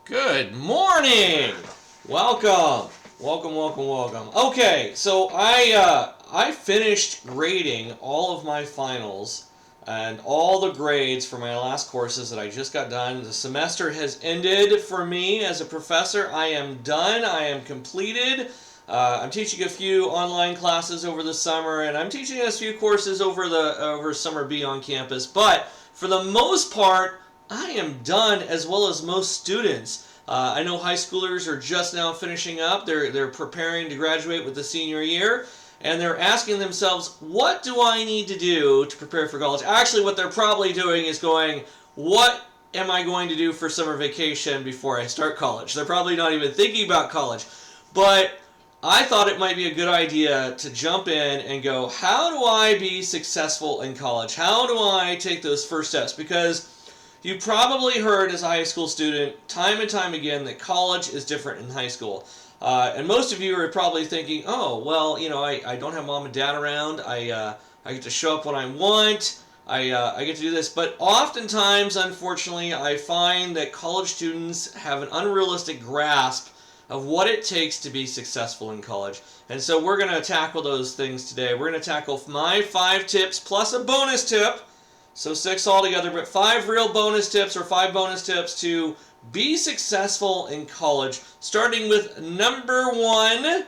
Good morning. Welcome. Okay, so I finished grading all of my finals and all the grades for my last courses that I just got done. The semester has ended for me as a professor. I am done. I am completed. I'm teaching a few online classes over the summer, and I'm teaching a few courses over summer B on campus. But for the most part, I am done, as well as most students. I know high schoolers are just now finishing up. They're preparing to graduate with the senior year, and they're asking themselves, what do I need to do to prepare for college? Actually, what they're probably doing is going, what am I going to do for summer vacation before I start college? They're probably not even thinking about college. But I thought it might be a good idea to jump in and go, how do I be successful in college? How do I take those first steps? Because you probably heard as a high school student time and time again that college is different in high school. And most of you are probably thinking, oh, well, I don't have mom and dad around. I get to show up when I want. I get to do this. But oftentimes, unfortunately, I find that college students have an unrealistic grasp of what it takes to be successful in college. And so we're going to tackle those things today. We're going to tackle my 5 tips plus a bonus tip. So 6 altogether, but 5 real bonus tips or 5 bonus tips to be successful in college. Starting with number 1,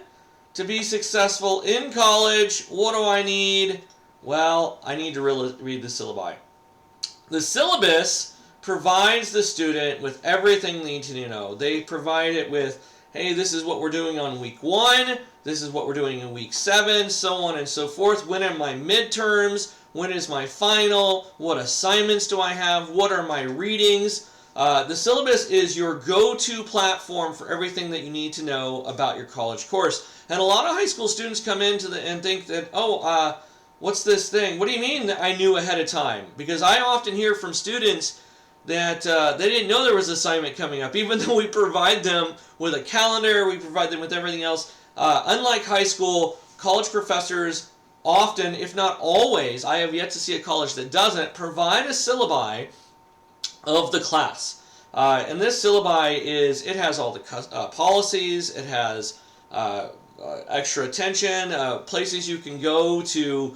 to be successful in college, what do I need? Well, I need to read the syllabi. The syllabus provides the student with everything they need to know. They provide it with, hey, this is what we're doing on week 1, this is what we're doing in week 7, so on and so forth. When are my midterms? When is my final? What assignments do I have? What are my readings? The syllabus is your go-to platform for everything that you need to know about your college course. And a lot of high school students come into and think that, what's this thing? What do you mean that I knew ahead of time? Because I often hear from students that they didn't know there was an assignment coming up, even though we provide them with a calendar, we provide them with everything else. Unlike high school, college professors often, if not always, I have yet to see a college that doesn't, provide a syllabi of the class. And this syllabi it has all the policies, it has extra attention, places you can go to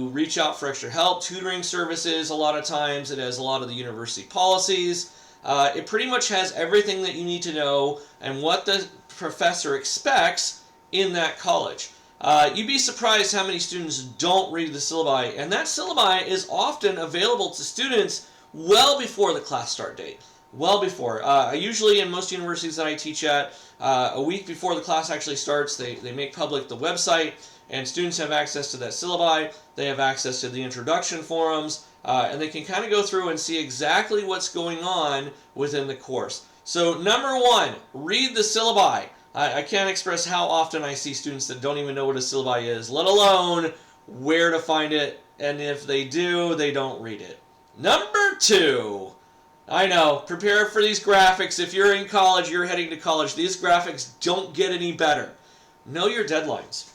reach out for extra help, tutoring services a lot of times. It has a lot of the university policies. It pretty much has everything that you need to know and what the professor expects in that college. You'd be surprised how many students don't read the syllabi, and that syllabi is often available to students well before the class start date. Well before. Usually in most universities that I teach at, a week before the class actually starts, they make public the website, and students have access to that syllabi. They have access to the introduction forums, and they can kind of go through and see exactly what's going on within the course. So number 1, read the syllabi. I can't express how often I see students that don't even know what a syllabi is, let alone where to find it, and if they do, they don't read it. Number 2, I know, prepare for these graphics. If you're in college, you're heading to college, these graphics don't get any better. Know your deadlines.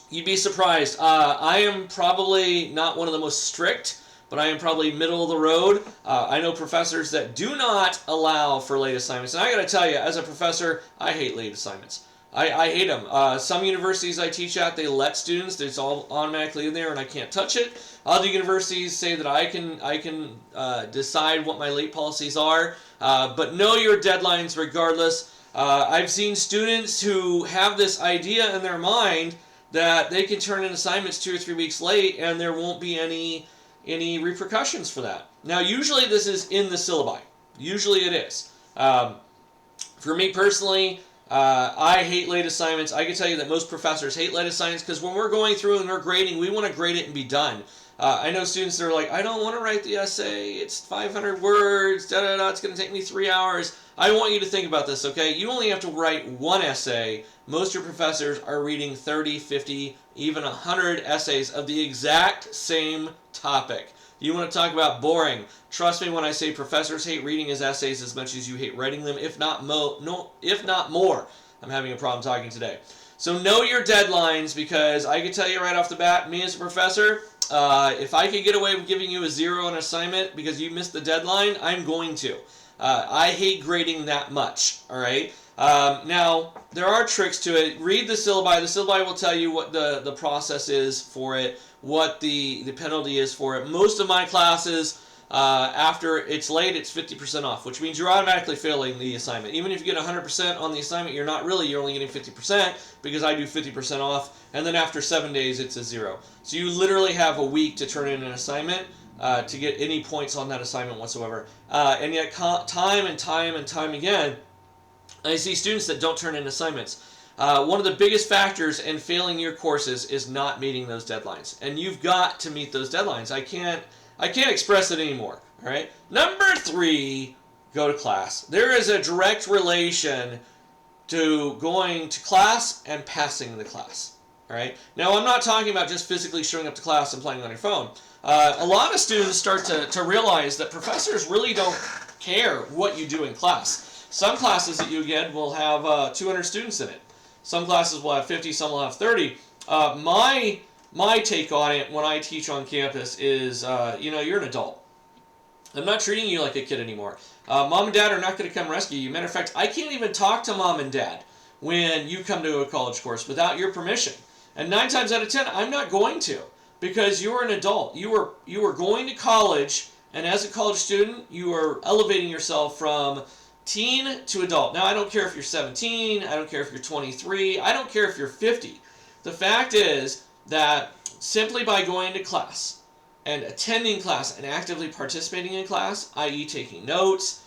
You'd be surprised. I am probably not one of the most strict, but I am probably middle of the road. I know professors that do not allow for late assignments. And I got to tell you, as a professor, I hate late assignments. I hate them. Some universities I teach at, they let students. It's all automatically in there and I can't touch it. Other universities say that I can decide what my late policies are. But know your deadlines regardless. I've seen students who have this idea in their mind that they can turn in assignments 2 or 3 weeks late and there won't be any repercussions for that. Now, usually this is in the syllabi. Usually it is. For me personally, I hate late assignments. I can tell you that most professors hate late assignments because when we're going through and we're grading, we want to grade it and be done. I know students that are like, I don't want to write the essay. It's 500 words. It's going to take me 3 hours. I want you to think about this, okay? You only have to write 1 essay. Most of your professors are reading 30, 50, even 100 essays of the exact same topic. You want to talk about boring? Trust me when I say professors hate reading his essays as much as you hate writing them, if not more. I'm having a problem talking today. So know your deadlines, because I can tell you right off the bat, me as a professor, if I can get away with giving you a 0 on an assignment because you missed the deadline, I'm going to. I hate grading that much, all right? Now, there are tricks to it. Read the syllabi. The syllabi will tell you what the process is for it, what the penalty is for it. Most of my classes, after it's late, it's 50% off, which means you're automatically failing the assignment. Even if you get 100% on the assignment, you're not really. You're only getting 50% because I do 50% off, and then after 7 days, it's a 0. So you literally have a week to turn in an assignment to get any points on that assignment whatsoever. And yet, time and time again, I see students that don't turn in assignments. One of the biggest factors in failing your courses is not meeting those deadlines, and you've got to meet those deadlines. I can't express it anymore. All right. Number 3, go to class. There is a direct relation to going to class and passing the class. All right. Now, I'm not talking about just physically showing up to class and playing on your phone. A lot of students start to realize that professors really don't care what you do in class. Some classes that you get will have 200 students in it. Some classes will have 50, some will have 30. My take on it when I teach on campus is, you're an adult. I'm not treating you like a kid anymore. Mom and dad are not going to come rescue you. Matter of fact, I can't even talk to mom and dad when you come to a college course without your permission. And 9 times out of 10, I'm not going to, because you're an adult. You are going to college, and as a college student, you are elevating yourself from teen to adult. Now, I don't care if you're 17, I don't care if you're 23, I don't care if you're 50. The fact is that simply by going to class and attending class and actively participating in class, i.e. taking notes,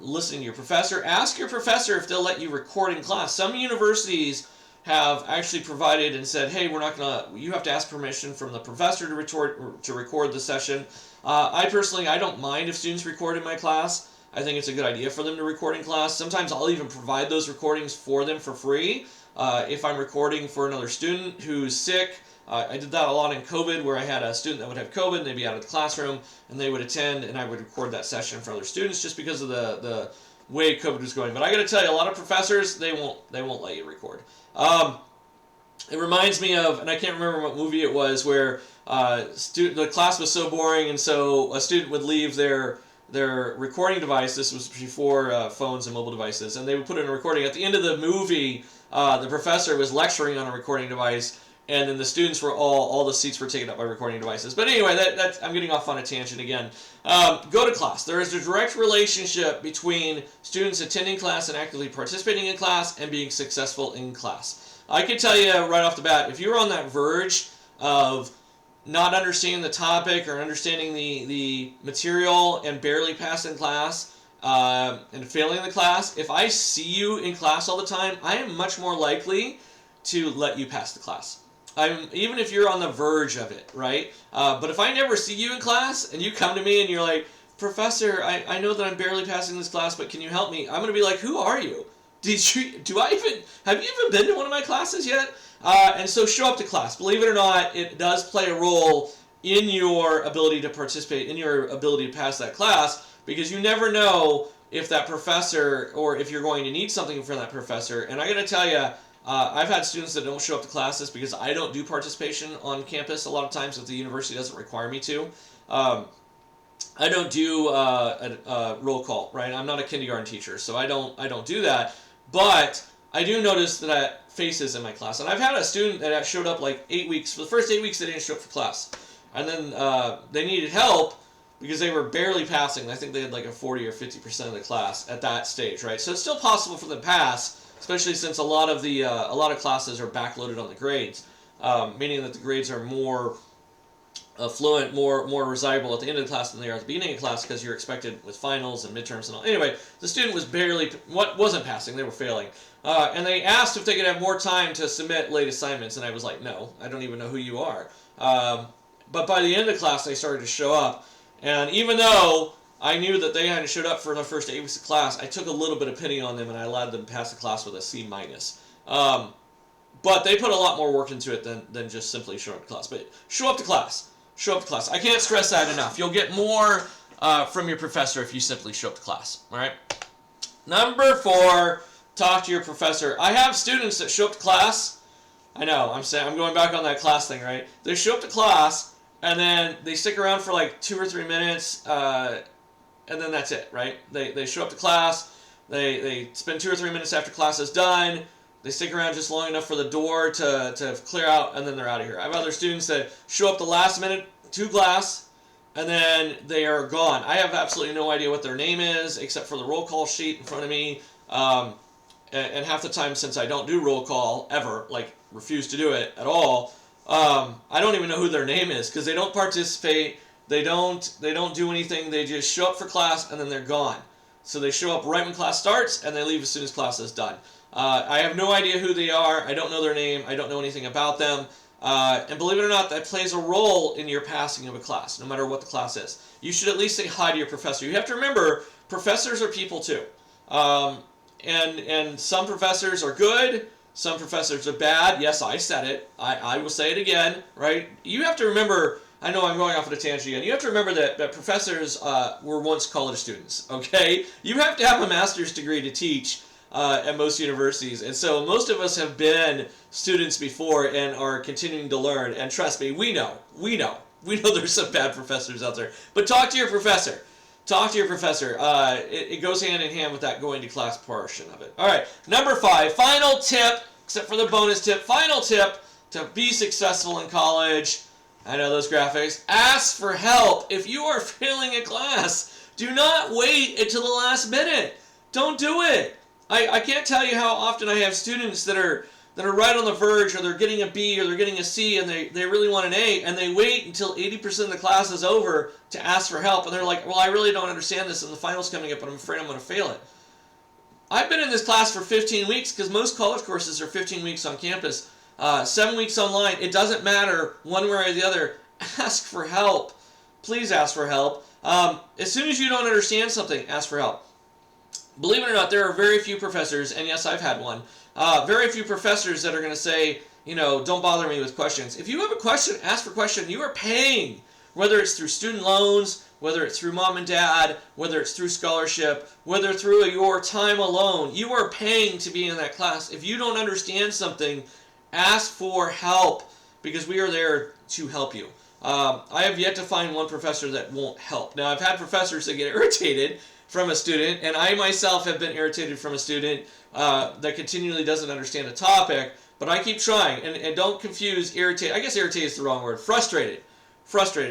listening to your professor, ask your professor if they'll let you record in class. Some universities have actually provided and said, hey, you have to ask permission from the professor to record the session. I don't mind if students record in my class. I think it's a good idea for them to record in class. Sometimes I'll even provide those recordings for them for free. If I'm recording for another student who's sick, I did that a lot in COVID, where I had a student that would have COVID and they'd be out of the classroom and they would attend, and I would record that session for other students just because of the way COVID was going. But I got to tell you, a lot of professors, they won't let you record. It reminds me of, and I can't remember what movie it was, where the class was so boring, and so a student would leave their recording device. This was before phones and mobile devices, and they would put in a recording. At the end of the movie, the professor was lecturing on a recording device, and then the students were all the seats were taken up by recording devices. But anyway, that's I'm getting off on a tangent again. Go to class. There is a direct relationship between students attending class and actively participating in class and being successful in class. I can tell you right off the bat, if you're on that verge of not understanding the topic or understanding the material and barely passing class and failing the class, if I see you in class all the time, I am much more likely to let you pass the class. Even if you're on the verge of it, right? But if I never see you in class and you come to me and you're like, Professor, I know that I'm barely passing this class, but can you help me? I'm going to be like, who are you? Have you even been to one of my classes yet? And so show up to class. Believe it or not, it does play a role in your ability to participate, in your ability to pass that class, because you never know if that professor, or if you're going to need something from that professor. And I got to tell you, I've had students that don't show up to classes because I don't do participation on campus a lot of times if the university doesn't require me to. I don't do a roll call, right? I'm not a kindergarten teacher, so I don't do that. But I do notice that faces in my class. And I've had a student that showed up like 8 weeks. For the first 8 weeks, they didn't show up for class. And then they needed help because they were barely passing. I think they had like a 40 or 50% of the class at that stage, right? So it's still possible for them to pass, especially since a lot of classes are backloaded on the grades, meaning that the grades are more fluent, more recitable at the end of the class than they are at the beginning of class, because you're expected with finals and midterms and all. Anyway, the student wasn't passing, they were failing. And they asked if they could have more time to submit late assignments, and I was like, no, I don't even know who you are. But by the end of the class, they started to show up, and even though I knew that they hadn't showed up for the first 8 weeks of class, I took a little bit of pity on them, and I allowed them to pass the class with a C-. But they put a lot more work into it than just simply showing up to class. But show up to class. Show up to class. I can't stress that enough. You'll get more from your professor if you simply show up to class. All right. Number 4, talk to your professor. I have students that show up to class. I know, I'm going back on that class thing, right? They show up to class, and then they stick around for like 2 or 3 minutes, and then that's it, right? They show up to class, they spend 2 or 3 minutes after class is done, they stick around just long enough for the door to clear out, and then they're out of here. I have other students that show up the last minute to class, and then they are gone. I have absolutely no idea what their name is, except for the roll call sheet in front of me. And half the time, since I don't do roll call ever, like refuse to do it at all, I don't even know who their name is because they don't participate. They don't do anything. They just show up for class and then they're gone. So they show up right when class starts and they leave as soon as class is done. I have no idea who they are. I don't know their name. I don't know anything about them. And believe it or not, that plays a role in your passing of a class, no matter what the class is. You should at least say hi to your professor. You have to remember, professors are people too. And some professors are good, some professors are bad. Yes, I said it. I will say it again, right? You have to remember, I know I'm going off on a tangent again, you have to remember that professors were once college students, okay? You have to have a master's degree to teach at most universities, and so most of us have been students before and are continuing to learn, and trust me, we know there's some bad professors out there, but talk to your professor. Talk to your professor. It goes hand in hand with that going to class portion of it. All right, number 5, final tip, except for the bonus tip, final tip to be successful in college. I know those graphics. Ask for help. If you are failing a class, do not wait until the last minute. Don't do it. I can't tell you how often I have students that are right on the verge, or they're getting a B or they're getting a C, and they really want an A, and they wait until 80% of the class is over to ask for help, and they're like, well, I really don't understand this, and the final's coming up, but I'm afraid I'm going to fail it. I've been in this class for 15 weeks, because most college courses are 15 weeks on campus, 7 weeks online. It doesn't matter one way or the other. Ask for help. Please ask for help. As soon as you don't understand something, ask for help. Believe it or not, there are very few professors, and yes, I've had one, very few professors that are going to say, don't bother me with questions. If you have a question, ask for a question. You are paying, whether it's through student loans, whether it's through mom and dad, whether it's through scholarship, whether through your time alone. You are paying to be in that class. If you don't understand something, ask for help, because we are there to help you. I have yet to find one professor that won't help. Now, I've had professors that get irritated from a student, and I myself have been irritated from a student that continually doesn't understand a topic, but I keep trying. And don't confuse irritate. I guess irritate is the wrong word. Frustrated,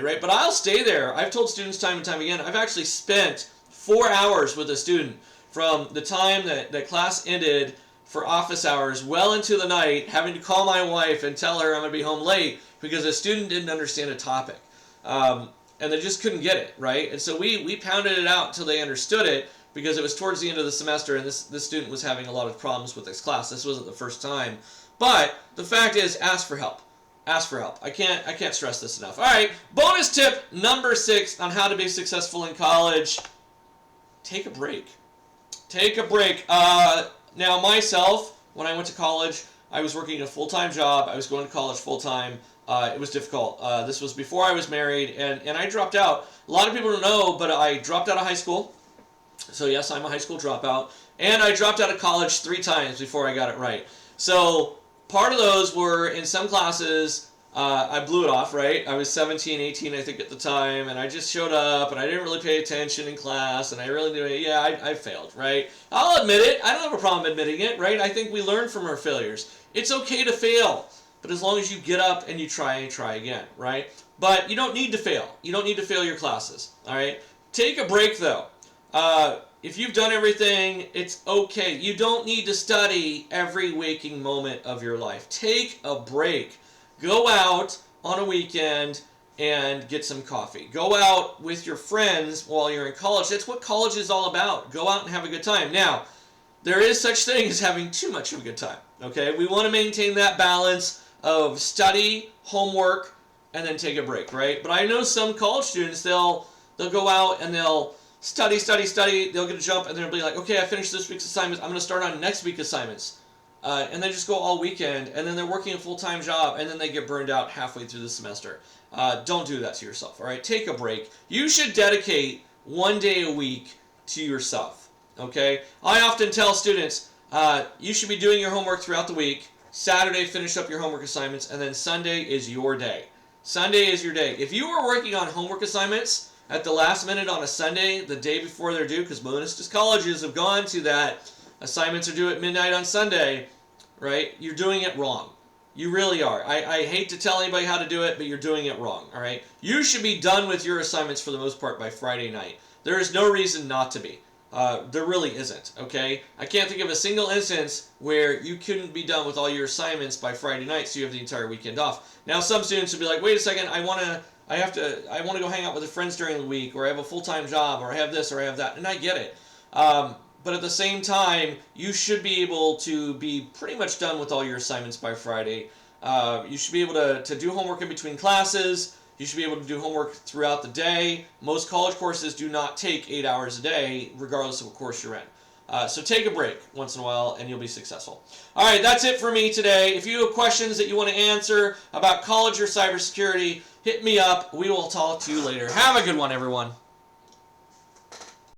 right? But I'll stay there. I've told students time and time again, I've actually spent 4 hours with a student from the time that class ended for office hours well into the night, having to call my wife and tell her I'm going to be home late because a student didn't understand a topic. And they just couldn't get it, right? And so we pounded it out until they understood it, because it was towards the end of the semester, and this student was having a lot of problems with this class. This wasn't the first time. But the fact is, ask for help. Ask for help. I can't stress this enough. All right, bonus tip number 6 on how to be successful in college. Take a break. Take a break. Now, myself, when I went to college, I was working a full-time job. I was going to college full-time. It was difficult. This was before I was married, and I dropped out. A lot of people don't know, but I dropped out of high school. So yes, I'm a high school dropout. And I dropped out of college 3 times before I got it right. So part of those were in some classes, I blew it off, right? I was 17, 18, I think, at the time, and I just showed up, and I didn't really pay attention in class, and I really did, I failed, right? I'll admit it. I don't have a problem admitting it, right? I think we learn from our failures. It's okay to fail, but as long as you get up and you try again, right? But you don't need to fail. You don't need to fail your classes, all right? Take a break, though. If you've done everything, it's okay. You don't need to study every waking moment of your life. Take a break. Go out on a weekend and get some coffee. Go out with your friends while you're in college. That's what college is all about. Go out and have a good time. Now, there is such thing as having too much of a good time, okay? We want to maintain that balance of study, homework, and then take a break, right? But I know some college students, they'll go out and they'll study, they'll get a jump, and they'll be like, okay, I finished this week's assignments, I'm going to start on next week's assignments. And they just go all weekend, and then they're working a full-time job, and then they get burned out halfway through the semester. Don't do that to yourself, all right? Take a break. You should dedicate 1 day a week to yourself, okay? I often tell students, you should be doing your homework throughout the week. Saturday, finish up your homework assignments, and then Sunday is your day. Sunday is your day. If you are working on homework assignments at the last minute on a Sunday, the day before they're due, because most colleges have gone to that assignments are due at midnight on Sunday, right? You're doing it wrong. You really are. I hate to tell anybody how to do it, but you're doing it wrong, all right? You should be done with your assignments for the most part by Friday night. There is no reason not to be. There really isn't, okay? I can't think of a single instance where you couldn't be done with all your assignments by Friday night, so you have the entire weekend off. Now, some students will be like, wait a second, I want to go hang out with the friends during the week, or I have a full-time job, or I have this, or I have that, and I get it. But at the same time, you should be able to be pretty much done with all your assignments by Friday. You should be able to do homework in between classes. You should be able to do homework throughout the day. Most college courses do not take 8 hours a day, regardless of what course you're in. So take a break once in a while, and you'll be successful. All right, that's it for me today. If you have questions that you want to answer about college or cybersecurity, hit me up. We will talk to you later. Have a good one, everyone.